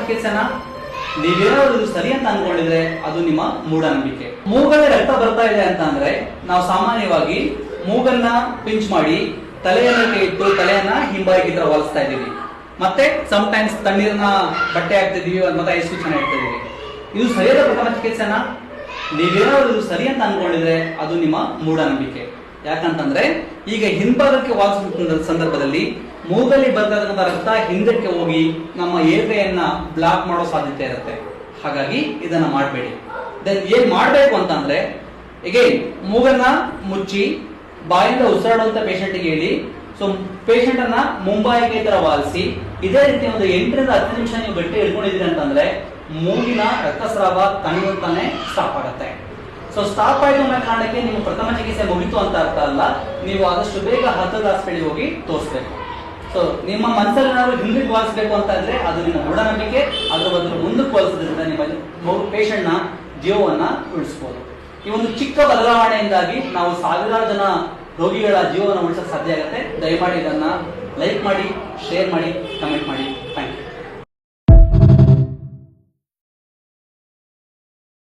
ಚಿಕಿತ್ಸೆನ ನೀವೇನಾದ್ರು ಇದು ಸರಿ ಅಂತ ಅನ್ಕೊಂಡಿದ್ರೆ ಅದು ನಿಮ್ಮ ಮೂಢನಂಬಿಕೆ. ಮೂಗಲ್ಲಿ ರಕ್ತ ಬರ್ತಾ ಇದೆ ಅಂತ ಅಂದ್ರೆ ನಾವು ಸಾಮಾನ್ಯವಾಗಿ ಮೂಗನ್ನ ಪಿಂಚ್ ಮಾಡಿ ತಲೆಯನ್ನ ಇಟ್ಟು ತಲೆಯನ್ನ ಹಿಂಬಾಗಿ ತರ ಒಲಿಸ್ತಾ ಇದೀವಿ. ಮತ್ತೆ ಸಮ್ಟೈಮ್ಸ್ ತಣ್ಣೀರನ್ನ ಬಟ್ಟೆ ಹಾಕ್ತಿದೀವಿ ಮತ್ತೆ ಐಸ್ ಚುಚ್ಚನ್ನ ಇಡ್ತಾ ಇದೀವಿ. ಇದು ಸರಿಯಾದ ಪ್ರಥಮ ಚಿಕಿತ್ಸೆನ ನೀವೇನಾದ್ರು ಇದು ಸರಿ ಅಂತ ಅನ್ಕೊಂಡಿದ್ರೆ ಅದು ನಿಮ್ಮ ಮೂಢನಂಬಿಕೆ. ಯಾಕಂತಂದ್ರೆ ಈಗ ಹಿಂಭಾಗಕ್ಕೆ ವಾಲಿಸುವ ಸಂದರ್ಭದಲ್ಲಿ ಮೂಗಲ್ಲಿ ಬರ್ತಕ್ಕಂಥ ರಕ್ತ ಹಿಂದಕ್ಕೆ ಹೋಗಿ ನಮ್ಮ ಏರ್ವೆಯನ್ನ ಬ್ಲಾಕ್ ಮಾಡೋ ಸಾಧ್ಯತೆ ಇರುತ್ತೆ. ಹಾಗಾಗಿ ಇದನ್ನ ಮಾಡಬೇಡಿ. ದೆನ್ ಏನ್ ಮಾಡ್ಬೇಕು ಅಂತಂದ್ರೆ ಅಗೈನ್ ಮೂಗನ್ನ ಮುಚ್ಚಿ ಬಾಯಿಂದ ಉಸಿರಾಡುವಂತ ಪೇಷಂಟ್ಗೆ ಹೇಳಿ, ಸೊ ಪೇಷಂಟ್ ಅನ್ನ ಮುಂಬಾಯಿಗೆ ತರ ವಾಲಿಸಿ ಇದೇ ರೀತಿ ಒಂದು 8 ರಿಂದ 10 ನಿಮಿಷ ನೀವು ಗಟ್ಟಿ ಹಿಡ್ಕೊಂಡಿದ್ದೀರಿ ಅಂತಂದ್ರೆ ಮೂಗಿನ ರಕ್ತಸ್ರಾವ ತನ್ನಿಂತಾನೆ ಸ್ಟಾಪ್ ಆಗುತ್ತೆ. ಸೊ ಸ್ಟಾಪ್ ಆಯ್ತು ಅನ್ನೋ ಕಾರಣಕ್ಕೆ ನಿಮ್ಮ ಪ್ರಥಮ ಚಿಕಿತ್ಸೆ ಮುಗಿತು ಅಂತ ಅರ್ಥ ಅಲ್ಲ. ನೀವು ಆದಷ್ಟು ಬೇಗ ಹತ್ತಿರದ ಹಾಸ್ಪಿಟಲ್ಗೆ ಹೋಗಿ ತೋರಿಸ್ಬೇಕು. ಸೊ ನಿಮ್ಮ ಮನಸ್ಸಲ್ಲಿ ಏನಾದ್ರು ಹಿಂದಕ್ಕೆ ವಾಲಿಸಬೇಕು ಅಂತ ಇದ್ರೆ ಅದು ನಿಮ್ಮ ಮೂಢನಂಬಿಕೆ. ಅದ್ರ ಬದಲು ಮುಂದಕ್ಕೆ ವಾಲಿಸೋದ್ರಿಂದ ನಿಮ್ಮ ಪೇಷಂಟ್ ನ ಜೀವವನ್ನ ಉಳಿಸಬಹುದು. ಈ ಒಂದು ಚಿಕ್ಕ ಬದಲಾವಣೆಯಿಂದಾಗಿ ನಾವು ಸಾವಿರಾರು ಜನ ರೋಗಿಗಳ ಜೀವನ ಉಳಿಸೋಕೆ ಸಾಧ್ಯ ಆಗುತ್ತೆ. ದಯಮಾಡಿ ಇದನ್ನ ಲೈಕ್ ಮಾಡಿ, ಶೇರ್ ಮಾಡಿ, ಕಮೆಂಟ್ ಮಾಡಿ.